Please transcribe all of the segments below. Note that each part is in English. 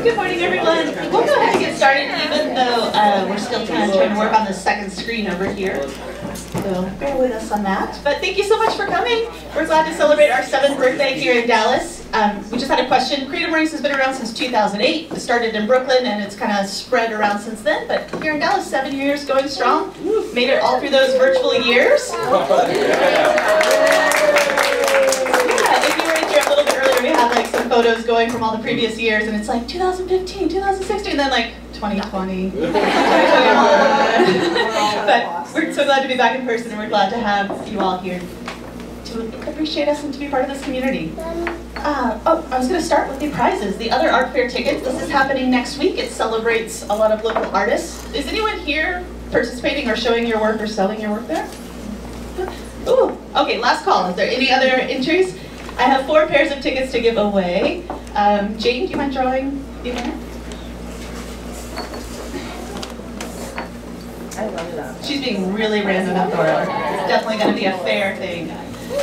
Good morning, everyone. We'll go ahead and get started, even though we're still kind of trying to work on the second screen over here. So bear with us on that. But thank you so much for coming. We're glad to celebrate our 7th birthday here in Dallas. We just had a question. Creative Mornings has been around since 2008. It started in Brooklyn and it's kind of spread around since then. But here in Dallas, 7 years going strong. Made it all through those virtual years. If you were in here a little bit earlier, we had like some photos going from all the previous years, and it's like 2015, 2016, and then like 2020, 2021. But we're so glad to be back in person, and we're glad to have you all here to appreciate us and to be part of this community. I was going to start with the prizes. The other art fair tickets, this is happening next week. It celebrates a lot of local artists. Is anyone here participating or showing your work or selling your work there? Ooh, okay, last call. Is there any other entries? I have 4 pairs of tickets to give away. Jane, do you mind drawing the winner? I love that. She's being really random at Dora. It's definitely going to be a fair thing.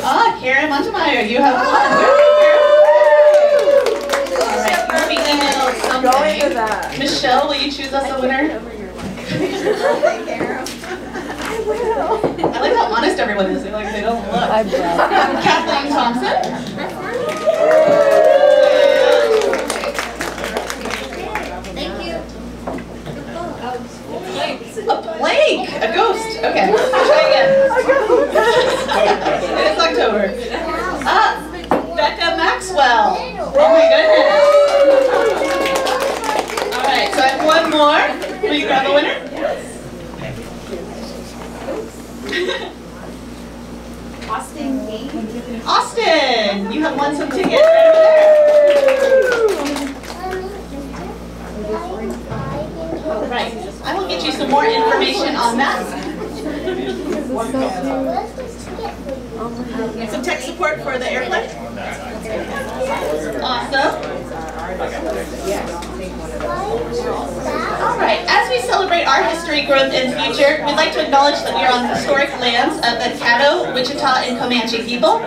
Ah, Karen Montemeyer, you have won. All right, you'll be emailed something. Michelle, will you choose us a winner? I like how honest everyone is. They're like, they don't look. Kathleen Thompson. Thank you. A plague. A ghost. Okay, let's try again. It's October. Becca Maxwell. Oh my goodness. All right, so I have one more. Will you grab a winner? Austin, you have won some tickets right over there. All right, I will get you some more information on that. Some tech support for the airplane. Awesome. All right, as we celebrate our history, growth, and future, we'd like to acknowledge that we are on the historic lands of the Caddo, Wichita, and Comanche people.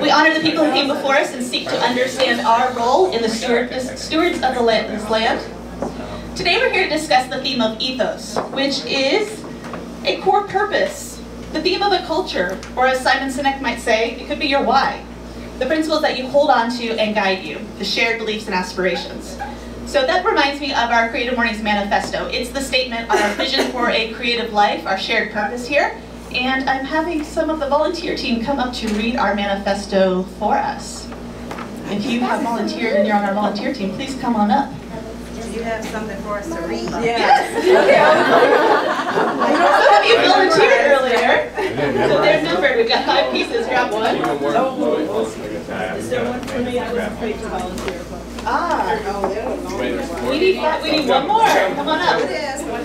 We honor the people who came before us and seek to understand our role in the stewards of this land. Today we're here to discuss the theme of ethos, which is a core purpose, the theme of a culture, or as Simon Sinek might say, it could be your why. The principles that you hold on to and guide you, the shared beliefs and aspirations. So that reminds me of our Creative Mornings manifesto. It's the statement on our vision for a creative life, our shared purpose here. And I'm having some of the volunteer team come up to read our manifesto for us. If you have volunteered and you're on our volunteer team, please come on up. You have something for us to read? Yes. Some of you volunteered earlier, so they're numbered. We've got 5 pieces. Grab one. Is there one for me? I was afraid to volunteer. We need one more. Come on up.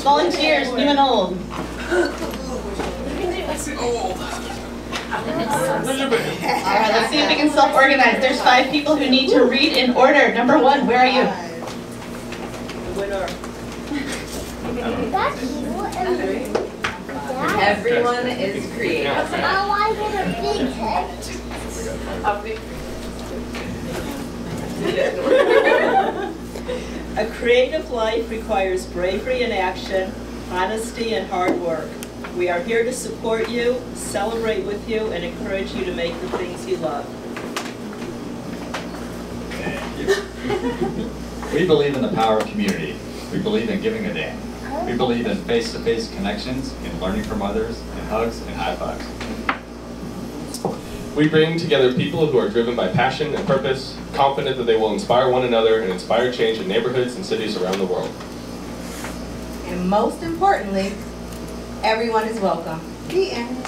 Volunteers, new and old. Alright, let's see if we can self-organize. There's 5 people who need to read in order. Number 1, where are you? Everyone is creative. Oh, I get a big head. A creative life requires bravery in action, honesty, and hard work. We are here to support you, celebrate with you, and encourage you to make the things you love. We believe in the power of community. We believe in giving a damn. We believe in face-to-face connections, in learning from others, in hugs and high fives. We bring together people who are driven by passion and purpose, confident that they will inspire one another and inspire change in neighborhoods and cities around the world. And most importantly, everyone is welcome. The end.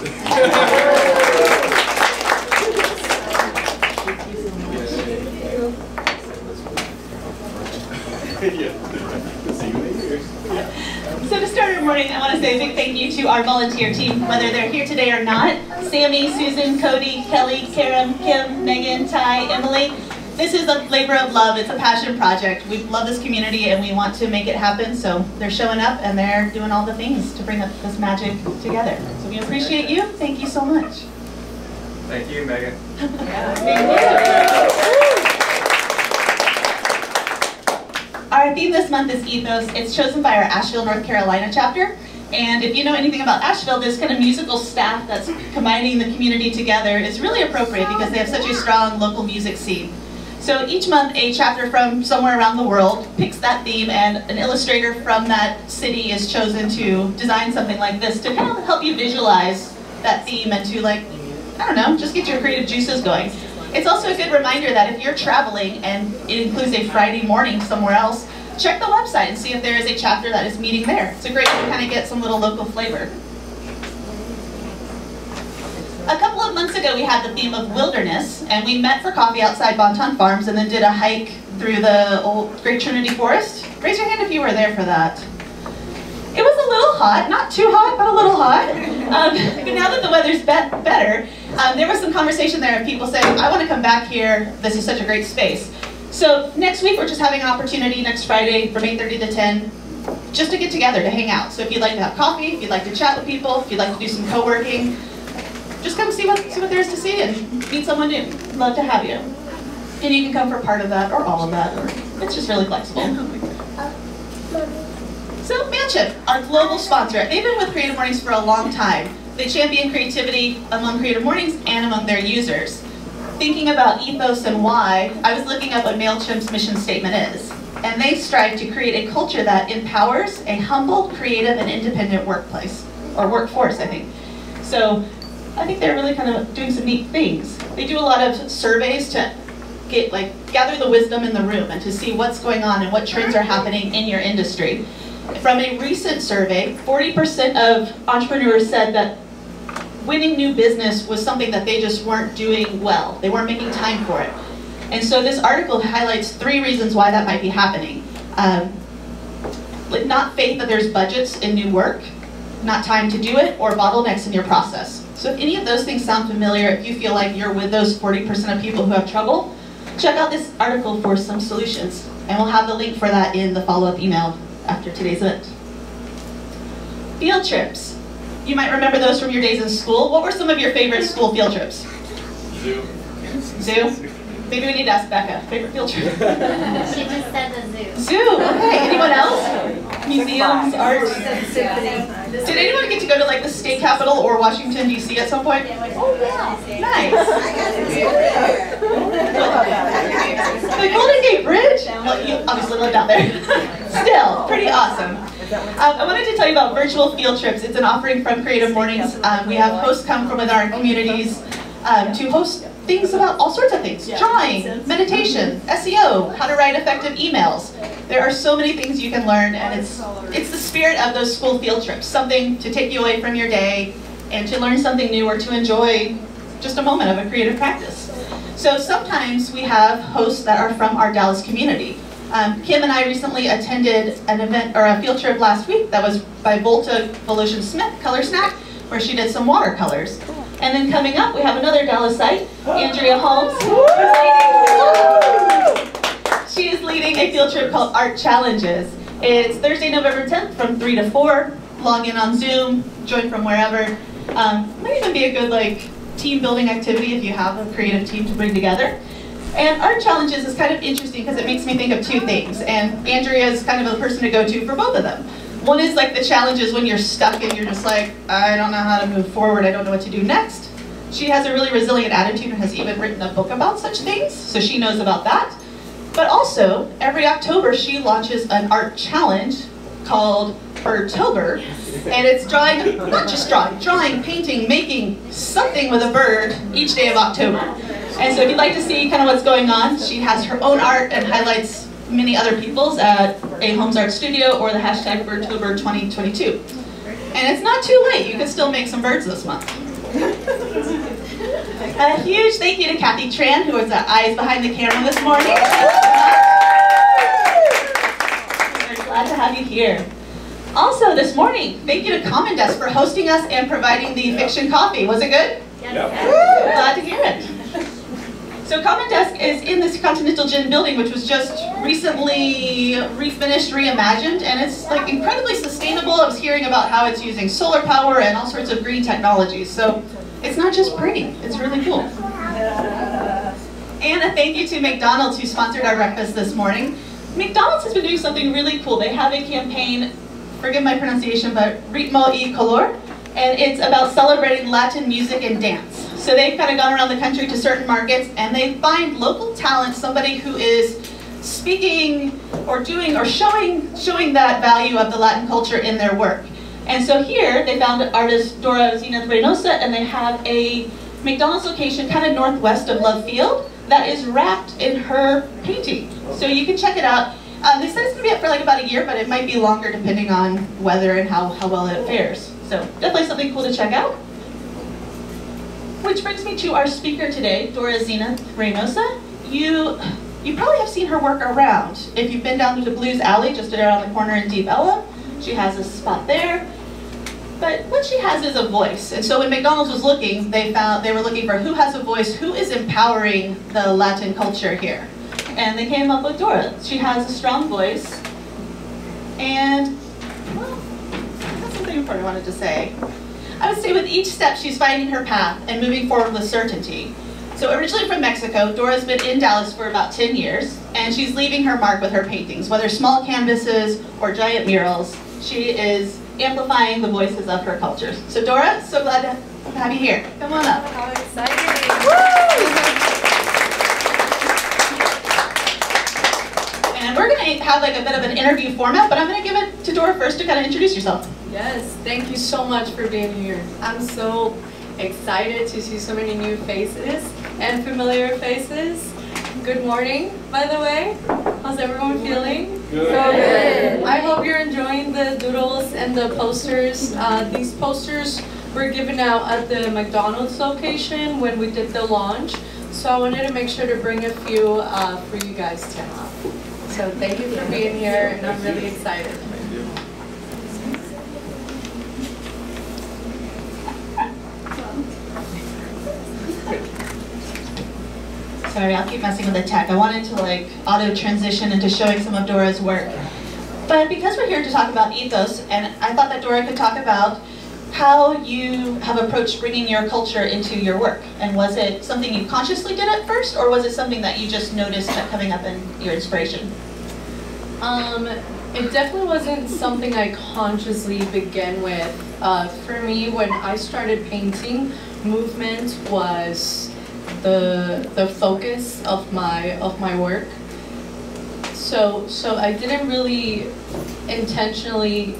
So to start our morning, I want to say a big thank you to our volunteer team, whether they're here today or not. Sammy, Susan, Cody, Kelly, Karen, Kim, Megan, Ty, Emily. This is a labor of love. It's a passion project. We love this community and we want to make it happen. So they're showing up and they're doing all the things to bring this magic together. So we appreciate you. Thank you so much. Thank you, Megan. Thank you. All Our theme this month is Ethos. It's chosen by our Asheville, North Carolina chapter. And if you know anything about Asheville, this kind of musical staff that's combining the community together is really appropriate because they have such a strong local music scene. So each month, a chapter from somewhere around the world picks that theme, and an illustrator from that city is chosen to design something like this to kind of help you visualize that theme and to, like, I don't know, just get your creative juices going. It's also a good reminder that if you're traveling and it includes a Friday morning somewhere else, check the website and see if there is a chapter that is meeting there. It's a great way to kind of get some little local flavor. A couple of months ago, we had the theme of wilderness, and we met for coffee outside Bonton Farms and then did a hike through the old Great Trinity Forest. Raise your hand if you were there for that. It was a little hot, not too hot, but a little hot. But now that the weather's better, there was some conversation there of people saying, I want to come back here, this is such a great space. So next week, we're just having an opportunity next Friday from 8:30 to 10, just to get together, to hang out. So if you'd like to have coffee, if you'd like to chat with people, if you'd like to do some co-working, just come see what there is to see and meet someone new. Love to have you. And you can come for part of that or all of that, or it's just really flexible. So Manship, our global sponsor, they've been with Creative Mornings for a long time. They champion creativity among Creative Mornings and among their users. Thinking about ethos and why, I was looking up what MailChimp's mission statement is. And they strive to create a culture that empowers a humble, creative, and independent workplace, or workforce, I think. So I think they're really kind of doing some neat things. They do a lot of surveys to gather the wisdom in the room and to see what's going on and what trends are happening in your industry. From a recent survey, 40% of entrepreneurs said that winning new business was something that they just weren't doing well. They weren't making time for it. And so this article highlights 3 reasons why that might be happening. Not faith that there's budgets in new work, not time to do it, or bottlenecks in your process. So if any of those things sound familiar, if you feel like you're with those 40% of people who have trouble, check out this article for some solutions. And we'll have the link for that in the follow-up email after today's event. Field trips. You might remember those from your days in school. What were some of your favorite school field trips? Zoo. Zoo? Maybe we need to ask Becca. Favorite field trip? She just said the zoo. Zoo, okay. Anyone else? Museums, art? Did anyone get to go to like the state capitol or Washington, D.C. at some point? Oh, yeah. Nice. The Golden Gate Bridge? Well, you obviously lived out there. Still, pretty awesome. I wanted to tell you about virtual field trips. It's an offering from Creative Mornings. We have hosts come from within our communities to host things about all sorts of things. Drawing, meditation, SEO, how to write effective emails. There are so many things you can learn, and it's the spirit of those school field trips, something to take you away from your day and to learn something new or to enjoy just a moment of a creative practice. So sometimes we have hosts that are from our Dallas community. Kim and I recently attended an event or a field trip last week that was by Volta Volution Smith Color Snack, where she did some watercolors. And then coming up, we have another Dallas site, Andrea Holmes. She is leading a field trip called Art Challenges. It's Thursday, November 10th from 3 to 4. Log in on Zoom, join from wherever. Might even be a good team building activity if you have a creative team to bring together. And Art Challenges is kind of interesting because it makes me think of 2 things. And Andrea is kind of the person to go to for both of them. One is like the challenges when you're stuck and you're just like, I don't know how to move forward, I don't know what to do next. She has a really resilient attitude and has even written a book about such things, so she knows about that. But also, every October she launches an art challenge called Birdtober, and it's drawing, not just drawing, painting, making something with a bird each day of October. And so if you'd like to see kind of what's going on, she has her own art and highlights many other people's at A Homes Art Studio or the hashtag Birdtober 2022. And it's not too late, you can still make some birds this month. A huge thank you to Kathy Tran, who was the eyes behind the camera this morning. We're glad to have you here. Also this morning, thank you to Common Desk for hosting us and providing the fiction coffee. Was it good? Yes. Glad to hear it. So Common Desk is in this Continental Gin building, which was just recently refinished, reimagined, and it's incredibly sustainable. I was hearing about how it's using solar power and all sorts of green technologies. So it's not just pretty, it's really cool. And a thank you to McDonald's, who sponsored our breakfast this morning. McDonald's has been doing something really cool. They have a campaign, forgive my pronunciation, but Ritmo y Color, and it's about celebrating Latin music and dance. So they've kind of gone around the country to certain markets, and they find local talent, somebody who is speaking or doing or showing that value of the Latin culture in their work. And so here they found artist Dora Reynosa, and they have a McDonald's location kind of northwest of Love Field that is wrapped in her painting. So you can check it out. They said it's going to be up for like about a year, but it might be longer depending on weather and how well it fares. So definitely something cool to check out. Which brings me to our speaker today, Dora Reynosa. You probably have seen her work around. If you've been down to the Blues Alley, just around the corner in Deep Ellum, she has a spot there. But what she has is a voice. And so when McDonald's was looking, they were looking for who has a voice, who is empowering the Latin culture here. And they came up with Dora. She has a strong voice. And, well, that's something important I wanted to say. I would say with each step, she's finding her path and moving forward with certainty. So originally from Mexico, Dora's been in Dallas for about 10 years, and she's leaving her mark with her paintings. Whether small canvases or giant murals, she is amplifying the voices of her cultures. So Dora, so glad to have you here. Come on up. How exciting! And we're going to have like a bit of an interview format, but I'm going to give it to Dora first to kind of introduce yourself. Yes, thank you so much for being here. I'm so excited to see so many new faces and familiar faces. Good morning, by the way. How's everyone feeling? Good. I hope you're enjoying the doodles and the posters. These posters were given out at the McDonald's location when we did the launch. So I wanted to make sure to bring a few for you guys to have. So thank you for being here, and I'm really excited. Sorry, I'll keep messing with the tech. I wanted to like auto transition into showing some of Dora's work. But because we're here to talk about ethos, and I thought that Dora could talk about how you have approached bringing your culture into your work. And was it something you consciously did at first, or was it something that you just noticed kept coming up in your inspiration? It definitely wasn't something I consciously began with. For me, when I started painting, movement was the focus of my work. So I didn't really intentionally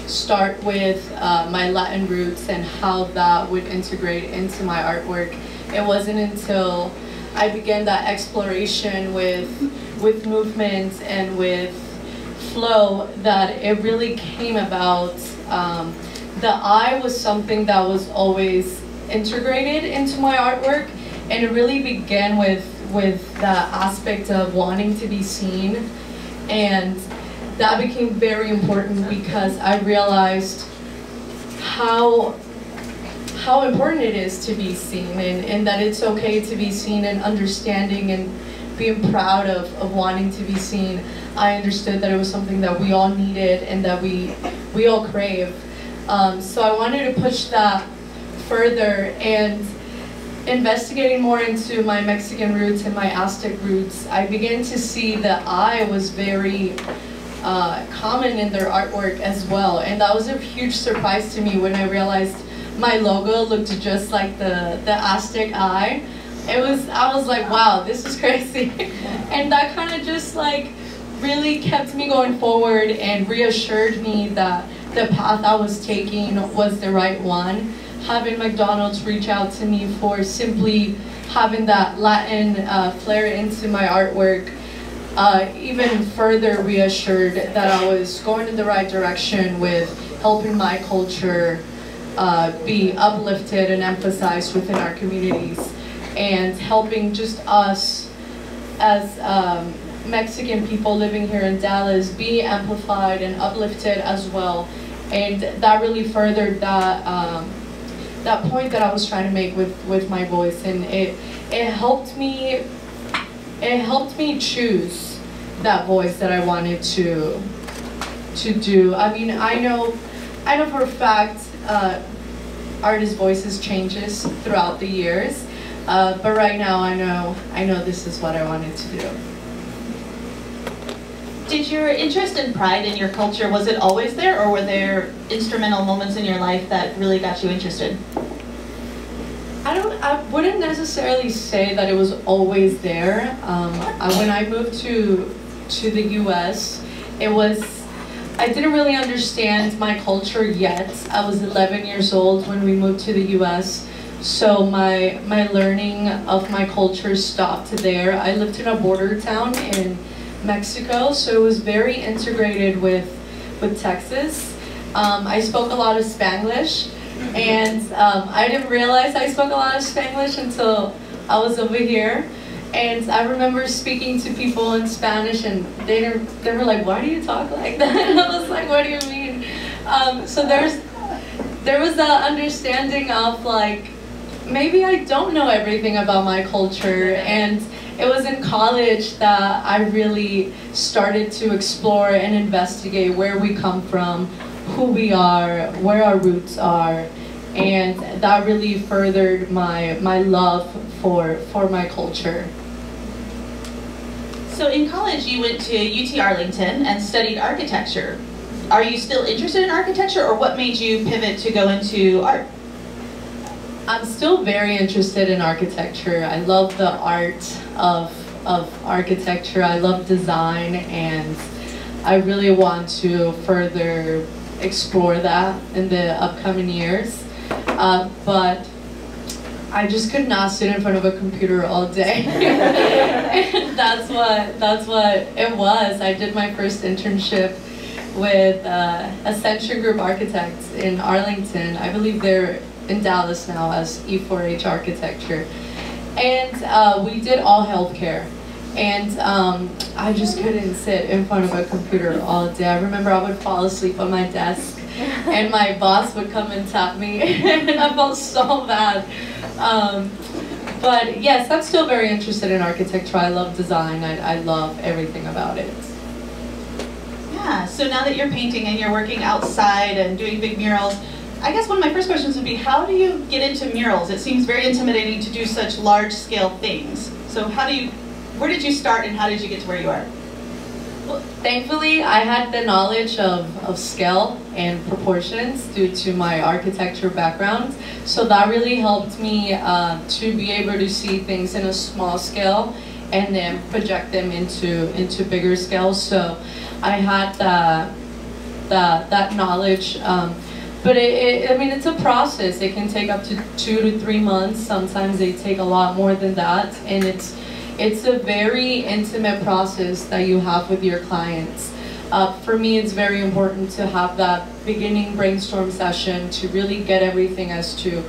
start with my Latin roots and how that would integrate into my artwork. It wasn't until I began that exploration with movement and with flow that it really came about. The eye was something that was always integrated into my artwork, and it really began with the aspect of wanting to be seen, and that became very important because I realized how important it is to be seen, and that it's okay to be seen, and understanding and being proud of wanting to be seen. I understood that it was something that we all needed and that we all crave. So I wanted to push that further, and investigating more into my Mexican roots and my Aztec roots, I began to see the eye was very common in their artwork as well. And that was a huge surprise to me when I realized my logo looked just like the Aztec eye. I was like, wow, this is crazy. And that kind of just like really kept me going forward and reassured me that the path I was taking was the right one. Having McDonald's reach out to me for simply having that Latin flair into my artwork even further reassured that I was going in the right direction with helping my culture be uplifted and emphasized within our communities, and helping just us as Mexican people living here in Dallas be amplified and uplifted as well. And that really furthered that point that I was trying to make with my voice, and it helped me choose that voice that I wanted to do. I mean, I know for a fact artist voices changes throughout the years, but right now I know this is what I wanted to do. Did your interest and pride in your culture, was it always there, or were there instrumental moments in your life that really got you interested? I wouldn't necessarily say that it was always there. When I moved to the U.S., I didn't really understand my culture yet. I was 11 years old when we moved to the U.S., so my learning of my culture stopped there. I lived in a border town in Mexico, so it was very integrated with Texas. I spoke a lot of Spanglish, and I didn't realize I spoke a lot of Spanglish until I was over here. And I remember speaking to people in Spanish, and they were like, "Why do you talk like that?" And I was like, "What do you mean?" So there was the understanding of like, maybe I don't know everything about my culture, and it was in college that I really started to explore and investigate where we come from, who we are, where our roots are, and that really furthered my love for my culture. So in college you went to UT Arlington and studied architecture. Are you still interested in architecture, or what made you pivot to go into art? I'm still very interested in architecture. I love the art of architecture. I love design, and I really want to further explore that in the upcoming years. But I just could not sit in front of a computer all day. And that's what it was. I did my first internship with Ascension Group Architects in Arlington. I believe they're in Dallas now as E4H Architecture. And we did all healthcare. And I just couldn't sit in front of a computer all day. I remember I would fall asleep on my desk, and my boss would come and tap me, and I felt so bad. But yes, I'm still very interested in architecture. I love design. I love everything about it. Yeah, so now that you're painting and you're working outside and doing big murals, I guess one of my first questions would be, how do you get into murals? It seems very intimidating to do such large-scale things. So where did you start, and how did you get to where you are? Well, thankfully, I had the knowledge of scale and proportions due to my architecture background. So that really helped me to be able to see things in a small scale and then project them into bigger scale. So I had that knowledge. But I mean, it's a process. It can take up to 2 to 3 months. Sometimes they take a lot more than that, and it's a very intimate process that you have with your clients. For me, it's very important to have that beginning brainstorm session to really get everything as to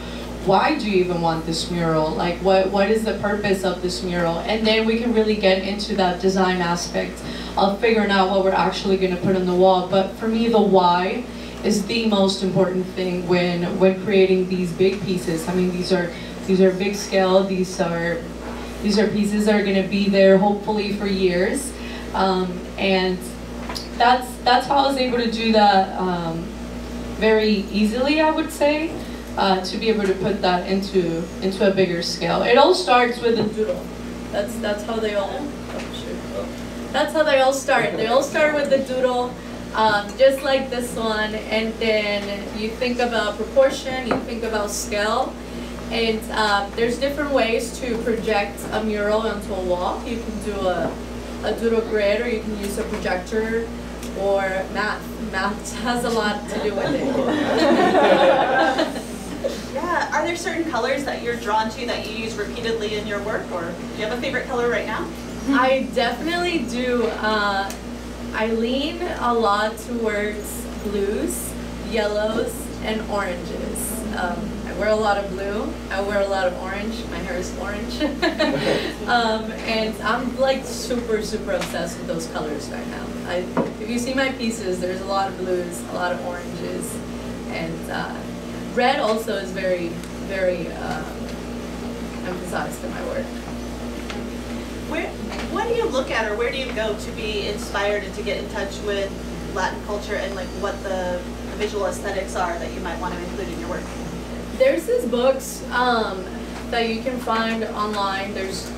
why do you even want this mural? Like, what is the purpose of this mural? And then we can really get into that design aspect of figuring out what we're actually going to put on the wall. But for me, the why is the most important thing when creating these big pieces. I mean, these are big scale. These are pieces that are going to be there hopefully for years, and that's how I was able to do that very easily, I would say, to be able to put that into a bigger scale. It all starts with a doodle. That's how they all. That's how they all start. They all start with the doodle. Just like this one, and then you think about proportion, you think about scale, and there's different ways to project a mural onto a wall. You can do a doodle grid, or you can use a projector, or math. Math has a lot to do with it. Yeah, are there certain colors that you're drawn to that you use repeatedly in your work, or do you have a favorite color right now? I definitely do. I lean a lot towards blues, yellows, and oranges. I wear a lot of blue, I wear a lot of orange, my hair is orange. And I'm like super obsessed with those colors right now. If you see my pieces, there's a lot of blues, a lot of oranges, and red also is very emphasized in my work. What do you look at, or where do you go to be inspired and to get in touch with Latin culture, and like what the visual aesthetics are that you might want to include in your work? There's these books that you can find online. It's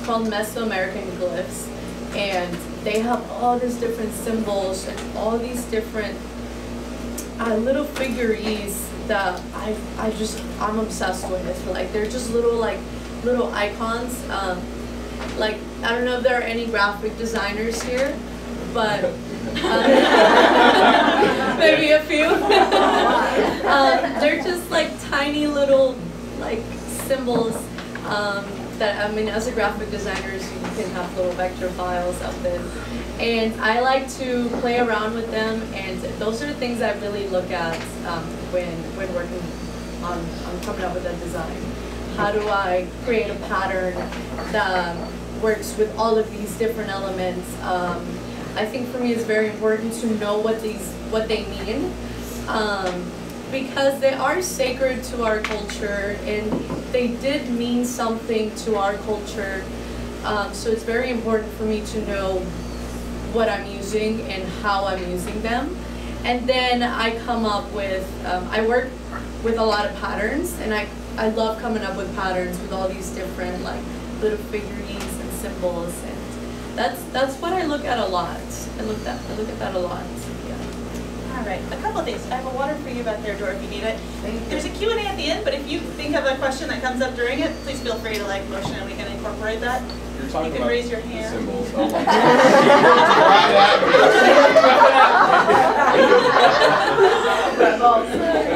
called Mesoamerican Glyphs, and they have all these different symbols and all these different little figurines that I'm obsessed with. Like they're just little icons. Like I don't know if there are any graphic designers here, but maybe a few. They're just like tiny little like symbols that, I mean, as a graphic designer, you can have little vector files of it. And I like to play around with them, and those are the things I really look at when working on coming up with a design. How do I create a pattern that works with all of these different elements? I think for me it's very important to know what they mean, because they are sacred to our culture and they did mean something to our culture. So it's very important for me to know what I'm using and how I'm using them. And then I come up with, I work with a lot of patterns, and I love coming up with patterns with all these different like little figurines and symbols, and that's what I look at a lot. I look at that a lot. Yeah. All right, a couple of things. I have a water for you back there, Dora, if you need it. There's a Q&A at the end, but if you think of a question that comes up during it, please feel free to like motion and we can incorporate that. You're talking You can about raise your the hand. symbols. Oh my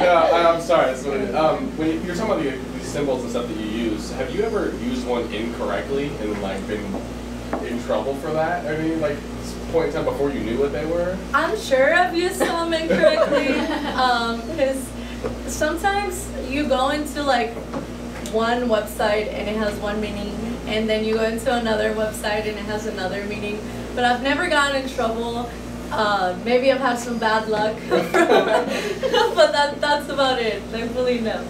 God. I'm sorry. That's what it is. When you're talking about these symbols and stuff that you use, have you ever used one incorrectly and like been in trouble for that? I mean, like point in time before you knew what they were? I'm sure I've used some incorrectly, because sometimes you go into like one website and it has one meaning, and then you go into another website and it has another meaning. But I've never gotten in trouble. Maybe I've had some bad luck, but that's about it. Thankfully, no.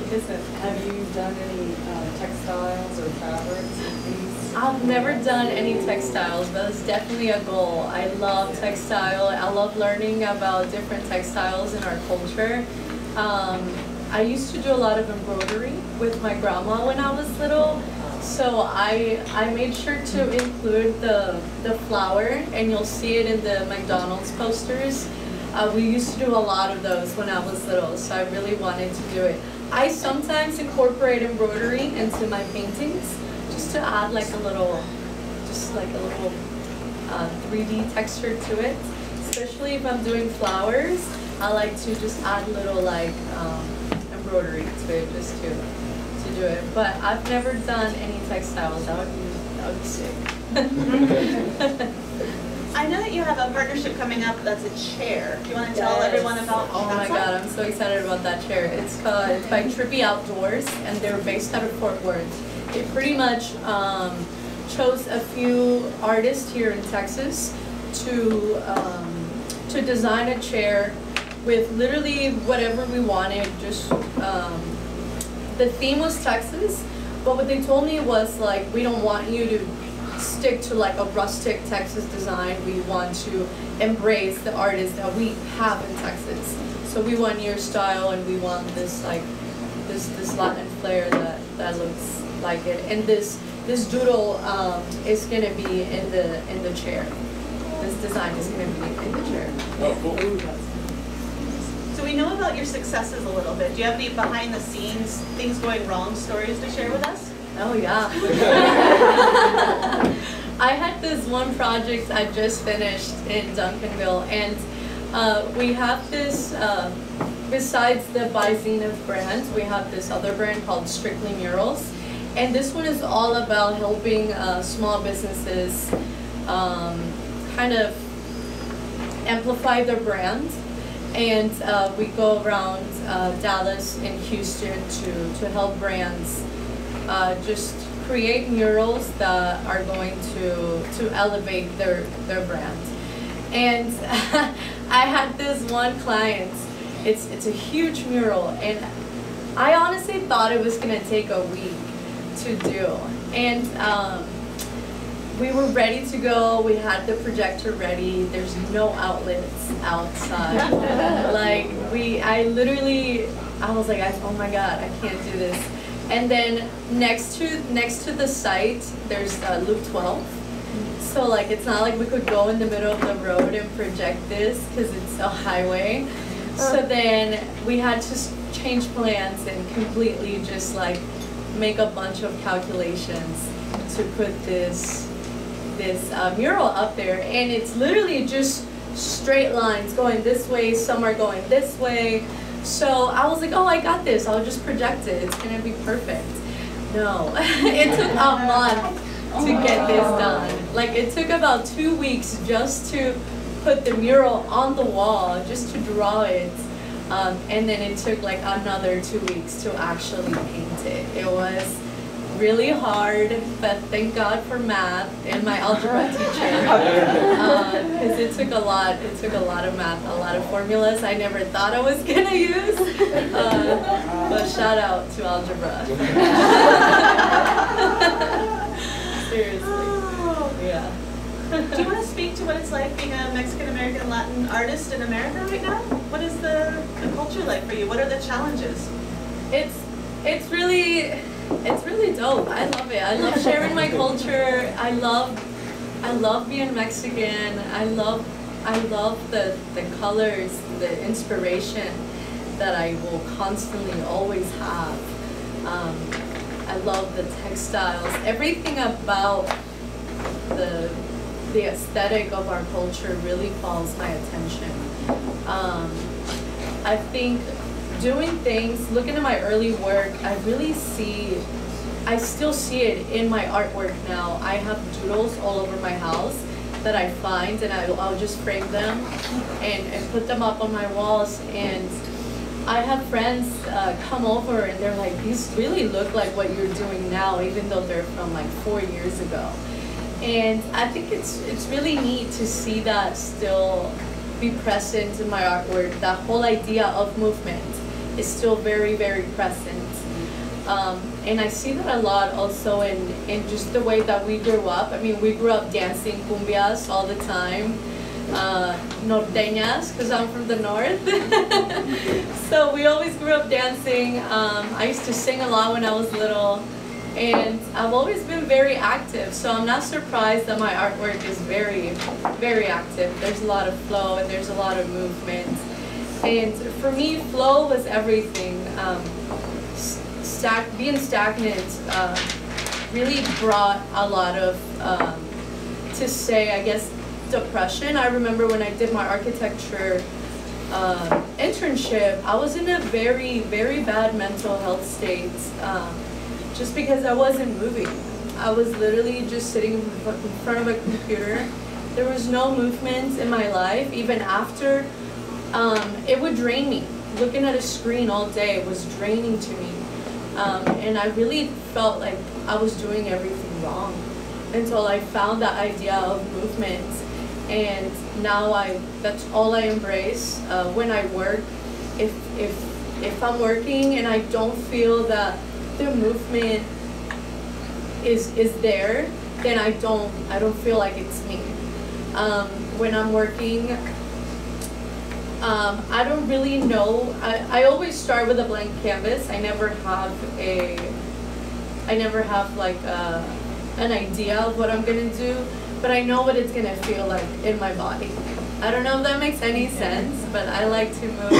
Have you done any textiles or fabrics with these? I've never done any textiles, but it's definitely a goal. I love textile. I love learning about different textiles in our culture. I used to do a lot of embroidery with my grandma when I was little, so I made sure to include the flower, and you'll see it in the McDonald's posters. We used to do a lot of those when I was little, so I really wanted to do it. I sometimes incorporate embroidery into my paintings, just to add like a little 3D texture to it. Especially if I'm doing flowers, I like to just add little like embroidery to it, just to do it. But I've never done any textiles. That would be sick. I know that you have a partnership coming up that's a chair. Do you want to tell everyone about Oh my God, I'm so excited about that chair. It's by Trippy Outdoors, and they're based out of Fort Worth. They pretty much chose a few artists here in Texas to design a chair with literally whatever we wanted. Just the theme was Texas, but what they told me was like, we don't want you to stick to like a rustic Texas design. We want to embrace the artists that we have in Texas. So we want your style, and we want this like this Latin flair that looks like it. And this doodle is gonna be in the chair. This design is gonna be in the chair. Oh, cool. So we know about your successes a little bit. Do you have any behind the scenes, things going wrong stories to share with us? Oh yeah. I had this one project I just finished in Duncanville, and we have this, besides the By Zenith brand, we have this other brand called Strictly Murals. And this one is all about helping small businesses kind of amplify their brand. And we go around Dallas and Houston to help brands just create murals that are going to elevate their brand. And I had this one client. It's a huge mural, and I honestly thought it was gonna take a week to do. And we were ready to go. We had the projector ready. There's no outlets outside. Like I was like, oh my God, I can't do this. And then next to the site, there's Loop 12. So like it's not like we could go in the middle of the road and project this because it's a highway. So then we had to change plans and completely just like make a bunch of calculations to put this mural up there, and it's literally just straight lines going this way, some are going this way. So I was like, oh, I got this, I'll just project it, it's gonna be perfect. No, it took a month to get this done. Like it took about 2 weeks just to put the mural on the wall, just to draw it. And then it took like another 2 weeks to actually paint it. It was really hard, but thank God for math and my algebra teacher, because it took a lot of math, a lot of formulas I never thought I was gonna use, but shout out to algebra. Seriously, yeah. Do you want to speak to what it's like being a Mexican-American Latin artist in America right now? What is the culture like for you? What are the challenges? It's really dope. I love it. I love sharing my culture. I love being Mexican. I love the colors, the inspiration that I will constantly always have. I love the textiles. Everything about the aesthetic of our culture really calls my attention. I think doing things, looking at my early work, I still see it in my artwork now. I have doodles all over my house that I find, and I'll just frame them and put them up on my walls. And I have friends come over and they're like, these really look like what you're doing now, even though they're from like 4 years ago. And I think it's really neat to see that still be present in my artwork. That whole idea of movement is still very, very present. And I see that a lot also in just the way that we grew up. I mean, we grew up dancing cumbias all the time, norteñas, because I'm from the north. So we always grew up dancing. I used to sing a lot when I was little. And I've always been very active, so I'm not surprised that my artwork is very, very active. There's a lot of flow and there's a lot of movement. And for me, flow was everything. Being stagnant really brought a lot of, to say, I guess, depression. I remember when I did my architecture internship, I was in a very, very bad mental health state. Just because I wasn't moving. I was literally just sitting in front of a computer. There was no movement in my life. Even after, it would drain me. Looking at a screen all day was draining to me. And I really felt like I was doing everything wrong until I found that idea of movement. And now that's all I embrace. When I work, if I'm working and I don't feel that the movement is there, then I don't feel like it's me. When I'm working, I don't really know. I always start with a blank canvas. I never have like an idea of what I'm gonna do, but I know what it's gonna feel like in my body. I don't know if that makes any sense, but I like to move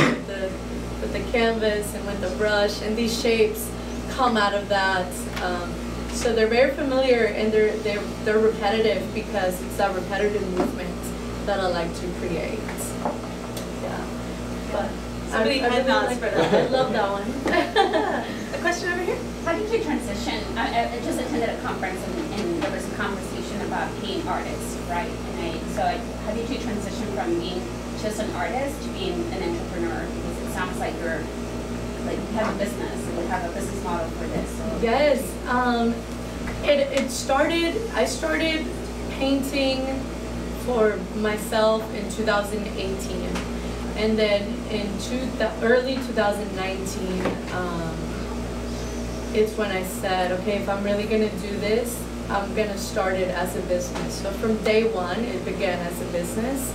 with the canvas and with the brush, and these shapes come out of that. So they're very familiar and they're repetitive because it's that repetitive movement that I like to create. Yeah. But Somebody had nods for that. I love that one. A question over here? How did you transition? I just attended a conference and there was a conversation about being artists, right? How did you transition from being just an artist to being an entrepreneur? Because it sounds like you have a business and you have a business model for this. So. Yes. I started painting for myself in 2018. And then in early 2019, it's when I said, okay, if I'm really gonna do this, I'm gonna start it as a business. So from day one, it began as a business.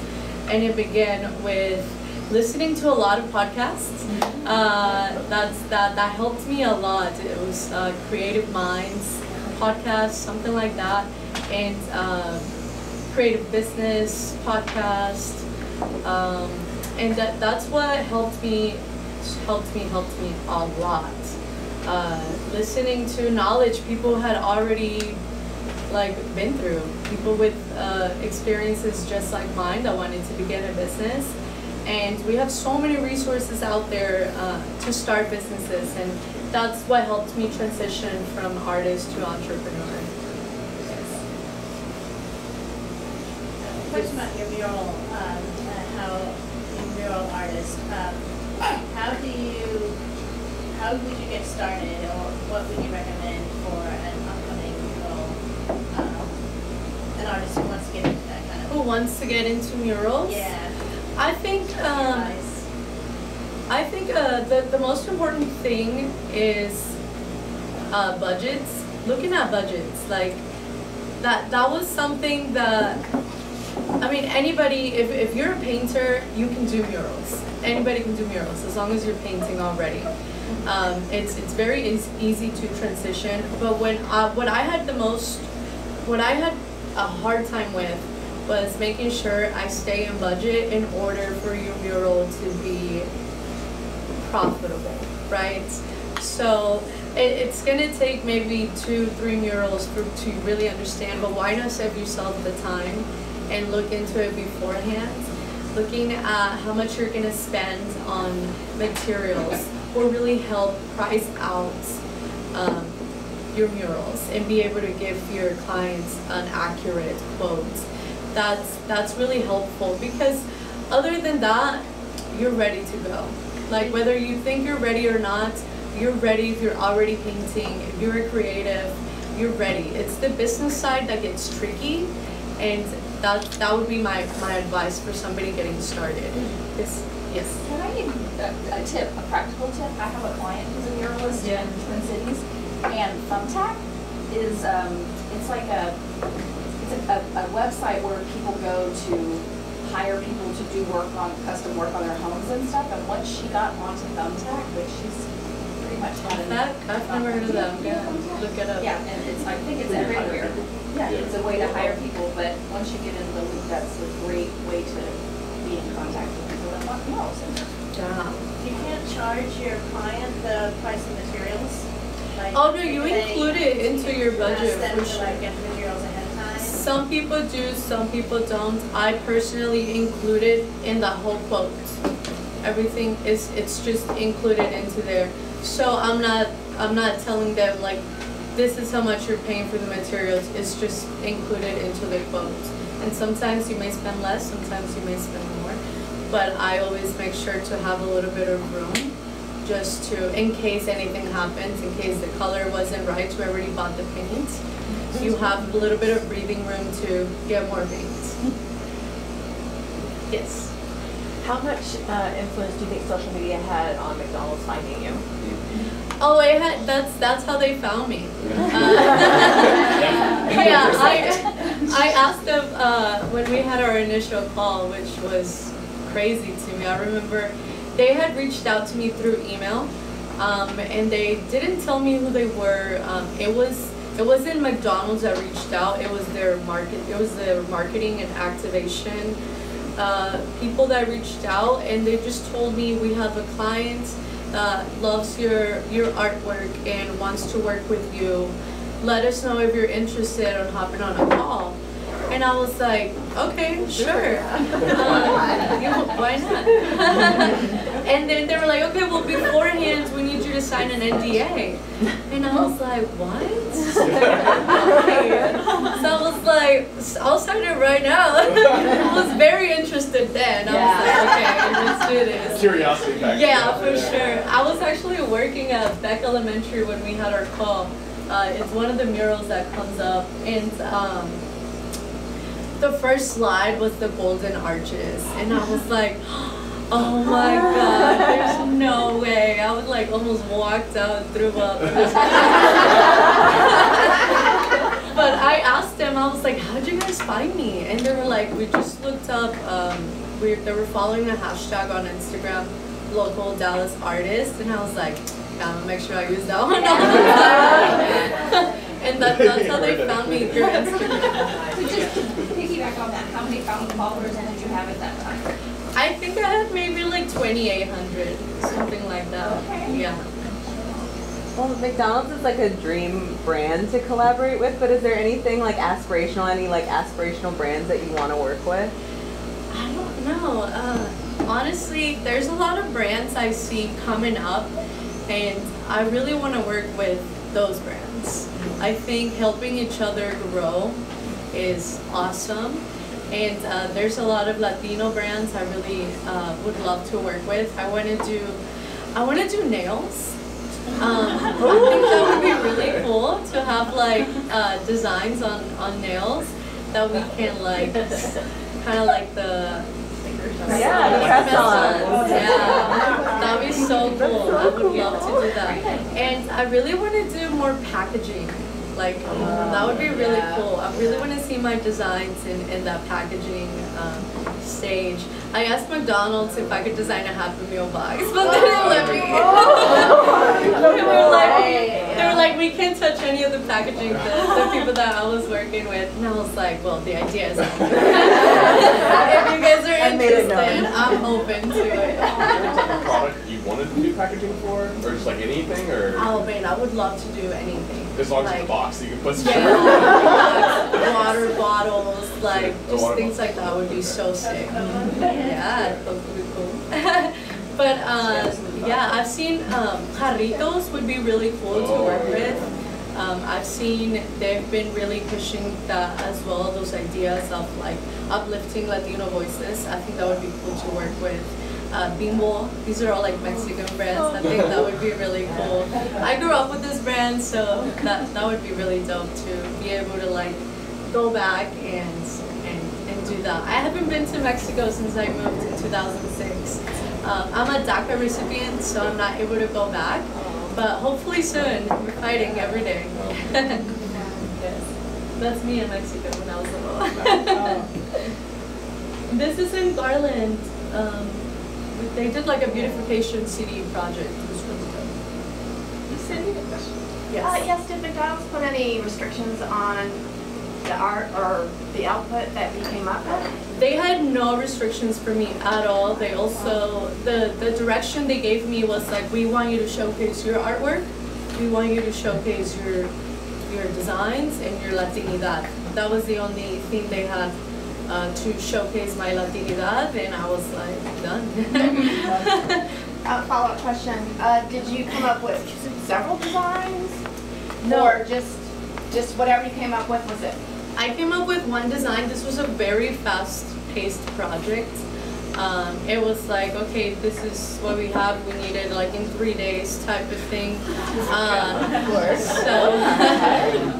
And it began with listening to a lot of podcasts. That helped me a lot. It was Creative Minds podcast, something like that. And creative business, podcast, and that's what helped me a lot. Listening to knowledge people had already been through, people with experiences just like mine that wanted to begin a business. And we have so many resources out there to start businesses, and that's what helped me transition from artist to entrepreneur. Question about your mural, how your mural artist, how would you get started, or what would you recommend for an upcoming mural, an artist who wants to get into that kind of? Who wants to get into murals? Yeah. I think the most important thing is budgets. Looking at budgets, like that was something that, I mean, anybody, if you're a painter, you can do murals. Anybody can do murals as long as you're painting already. It's very easy to transition. But what I had a hard time with was making sure I stay in budget in order for your mural to be profitable, right? So it's gonna take maybe 2-3 murals to really understand, but why not save yourself the time and look into it beforehand? Looking at how much you're gonna spend on materials will really help price out your murals and be able to give your clients an accurate quote. That's really helpful, because other than that, you're ready to go. Like, whether you think you're ready or not, you're ready if you're already painting. If you're a creative, you're ready. It's the business side that gets tricky, and that would be my advice for somebody getting started. Yes. Can I give you a tip, a practical tip? I have a client who's a muralist in Twin Cities, and Thumbtack is it's a website where people go to hire people to do custom work on their homes and stuff. And once she got onto Thumbtack, which she's pretty much had I've never heard of them. Yeah, look it up. Yeah, and I think it's everywhere. Yeah, it's a way to hire people, but once you get into the loop, that's a great way to be in contact with people that want murals. Yeah. You can't charge your client the price of materials? Oh no, you include it into your budget for sure. Get the materials ahead of time? Some people do, some people don't. I personally include it in the whole quote. Everything it's just included into there. So I'm not telling them like, this is how much you're paying for the materials. It's just included into the quote. And sometimes you may spend less, sometimes you may spend more. But I always make sure to have a little bit of room, just to, in case anything happens, in case the color wasn't right, you already bought the paint. You have a little bit of breathing room to get more paint. Yes. How much influence do you think social media had on McDonald's finding you? Oh, that's how they found me. Yeah, I asked them when we had our initial call, which was crazy to me. I remember they had reached out to me through email, and they didn't tell me who they were. It wasn't McDonald's that reached out. It was their marketing and activation people that reached out, and they just told me, we have a client that loves your artwork and wants to work with you. Let us know if you're interested on hopping on a call. And I was like, okay, sure. Why not? And then they were like, okay, well, beforehand, we need you to sign an NDA. And I was like, what? Okay. So I was like, I'll sign it right now. I was very interested then. I was like, okay, let's do this. Curiosity factor. Yeah, for sure. I was actually working at Beck Elementary when we had our call. It's one of the murals that comes up, and the first slide was the golden arches, and I was like, oh my god, there's no way. I was like almost walked out, threw up. But I asked them, I was like, how'd you guys find me? And they were like, we just looked up, they were following a hashtag on Instagram, local Dallas artist, and I was like, yeah, I'm gonna make sure I use that one all the time. And that's how they found me through Instagram. So just to piggyback on that, how many followers did you have at that time? I think I had maybe like 2,800, something like that. Okay. Yeah. Well, McDonald's is like a dream brand to collaborate with, but is there anything like aspirational, any like aspirational brands that you want to work with? I don't know. Honestly, there's a lot of brands I see coming up, and I really want to work with those brands. I think helping each other grow is awesome, and there's a lot of Latino brands I really would love to work with. I want to do nails. I think that would be really cool to have like designs on nails that we can like kind of like the press-ons. Yeah, that would be so cool. I would love to do that. And I really want to do more packaging. Like, that would be really cool. I really want to see my designs in that packaging stage. I asked McDonald's if I could design a Happy Meal box, but they didn't let me. They were like, we can't touch any of the packaging, the people that I was working with. And I was like, well, the idea is if you guys are interested, I'm open to it. Product you wanted to do packaging for? Or just like anything? Or? Oh man, I would love to do anything. As long as like, it's a box, you can put stuff. Yeah, water bottles, like just things like that would be so sick. Yeah, that would be cool. But yeah, I've seen jarritos would be really cool to work with. I've seen they've been really pushing that as well, those ideas of like uplifting Latino voices. I think that would be cool to work with. Bimbo, these are all like Mexican brands. I think that would be really cool. I grew up with this brand, so that would be really dope to be able to like go back and do that. I haven't been to Mexico since I moved in 2006. I'm a DACA recipient, so I'm not able to go back, but hopefully soon. We're fighting every day. Yes. That's me in Mexico when I was little. This is in Garland. They did like a beautification CD project. It was really good. Cindy, a question. Yes. Yes, did McDonald's put any restrictions on the art or the output that we came up with? They had no restrictions for me at all. They also, the direction they gave me was like, we want you to showcase your artwork. We want you to showcase your designs and your Latinidad. That was the only thing they had to showcase my Latinidad, and I was like, done. Follow-up question, did you come up with several designs? No. Or just whatever you came up with, was it? I came up with one design. This was a very fast-paced project. It was like, okay, this is what we have. We need it like in 3 days type of thing. So,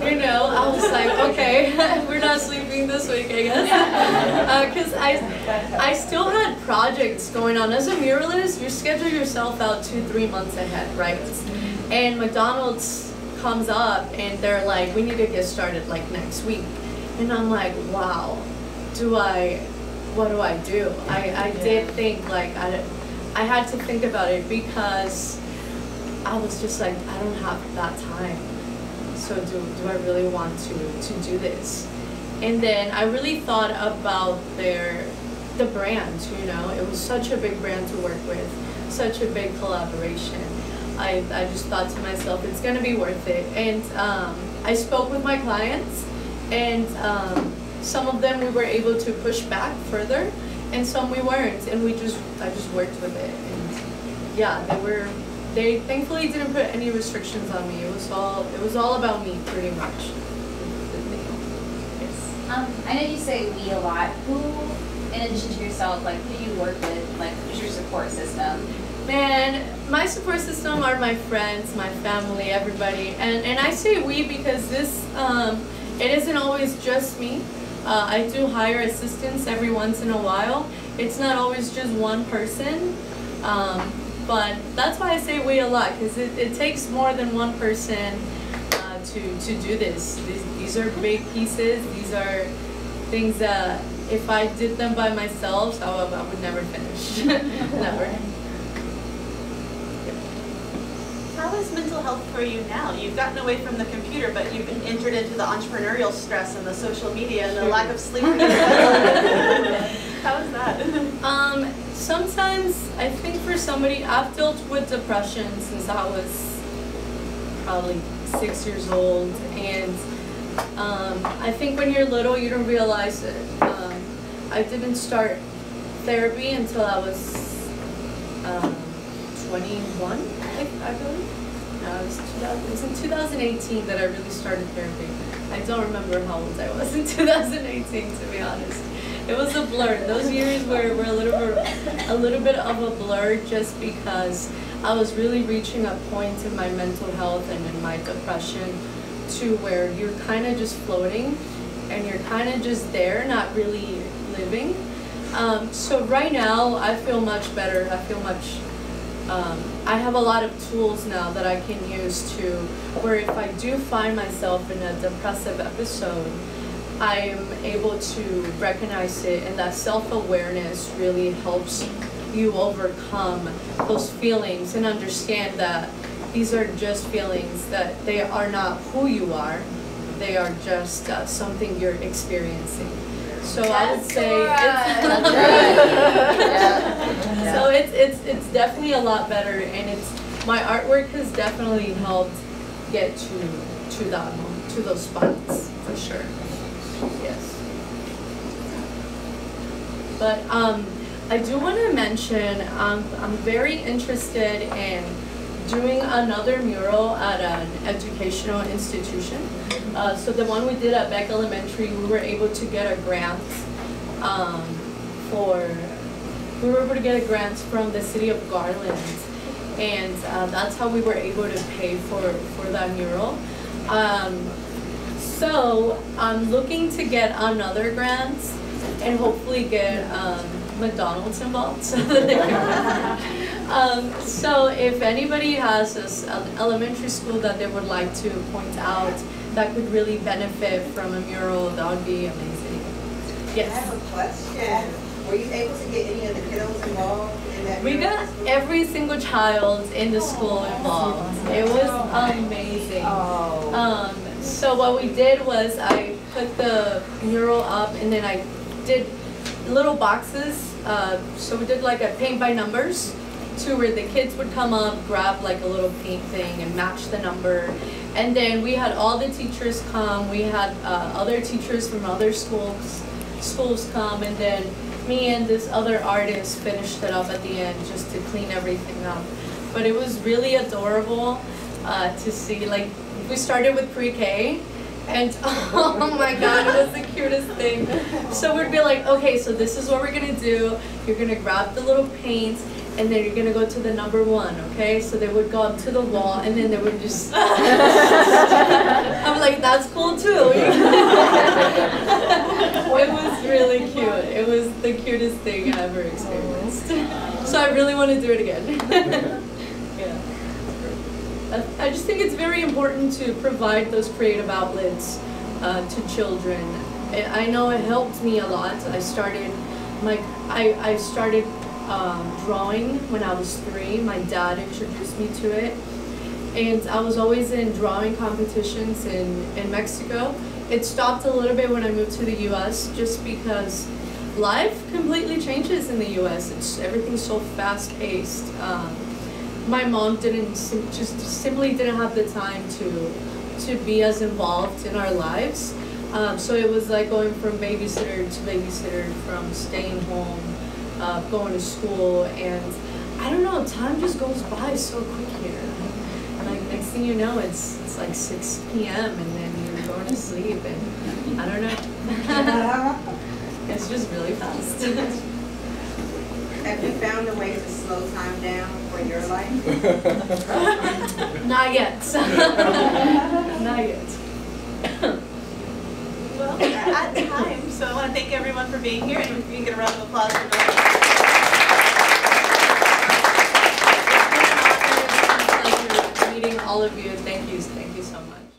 you know, I was like, okay, we're not sleeping this week, I guess. Because I still had projects going on. As a muralist, you schedule yourself out 2-3 months ahead, right? And McDonald's comes up and they're like, we need to get started like next week. And I'm like, wow, what do I do? I did think like, I had to think about it because I was just like, I don't have that time. So do I really want to do this? And then I really thought about the brand, you know, it was such a big brand to work with, such a big collaboration. I just thought to myself, it's gonna be worth it. And I spoke with my clients, and some of them we were able to push back further, and some we weren't, and I just worked with it. And yeah, they thankfully didn't put any restrictions on me. It was all about me pretty much. Yes. I know you say we a lot. Who, in addition to yourself, like who you work with, like who's your support system? Man, my support system are my friends, my family, everybody. And I say we because this, it isn't always just me. I do hire assistants every once in a while. It's not always just one person. But that's why I say we a lot, because it takes more than one person to do this. These are big pieces. These are things that if I did them by myself, I would never finish. Never. How how is mental health for you now? You've gotten away from the computer, but you've entered into the entrepreneurial stress and the social media and the lack of sleep. How is that? Sometimes I think for somebody, I've dealt with depression since I was probably 6 years old, and I think when you're little you don't realize it. I didn't start therapy until I was 21, I believe. No, it was in 2018 that I really started therapy. I don't remember how old I was in 2018, to be honest. It was a blur. Those years were a little bit of a blur, just because I was really reaching a point in my mental health and in my depression to where you're kind of just floating and you're kind of just there, not really living. So right now I feel much better. I feel much, I have a lot of tools now that I can use to, where if I do find myself in a depressive episode, I am able to recognize it, and that self-awareness really helps you overcome those feelings and understand that these are just feelings, that they are not who you are, they are just something you're experiencing. So I would say it's definitely a lot better, and my artwork has definitely helped get to those spots for sure. Yes. But I do want to mention I'm very interested in doing another mural at an educational institution. So the one we did at Beck Elementary, we were able to get a grant from the city of Garland, and that's how we were able to pay for that mural. So I'm looking to get another grant and hopefully get McDonald's involved so that they can. So if anybody has an elementary school that they would like to point out that could really benefit from a mural, that would be amazing. Yes. I have a question. Were you able to get any of the kiddos involved in that mural? We got every single child in the school involved. It was amazing. So what we did was I put the mural up, and then I did little boxes. So we did like a paint by numbers, to where the kids would come up, grab like a little paint thing and match the number. And then we had all the teachers come. We had other teachers from other schools come, and then me and this other artist finished it up at the end just to clean everything up. But it was really adorable to see. Like, we started with pre-K, and oh my god, it was the cutest thing. So we'd be like, okay, so this is what we're gonna do. You're gonna grab the little paint, and then you're gonna go to the number 1, okay? So they would go up to the wall, and then they would just I'm like, that's cool too. It was really cute. It was the cutest thing I ever experienced. So I really want to do it again. Yeah. I just think it's very important to provide those creative outlets to children. I know it helped me a lot. I started drawing when I was 3. My dad introduced me to it, and I was always in drawing competitions in Mexico. It stopped a little bit when I moved to the U.S. just because life completely changes in the U.S. Everything's so fast-paced. My mom simply didn't have the time to be as involved in our lives. So it was like going from babysitter to babysitter, from staying home, going to school, and I don't know, time just goes by so quick here. Like, next thing you know, it's like 6 p.m. and then you're going to sleep, and I don't know. It's just really fast. Have you found a way to slow time down for your life? Not yet. Not yet. Well, we're at time, so I want to thank everyone for being here, and we can get a round of applause for Dora. It's been an honor. It's been a pleasure meeting all of you. Thank you so much.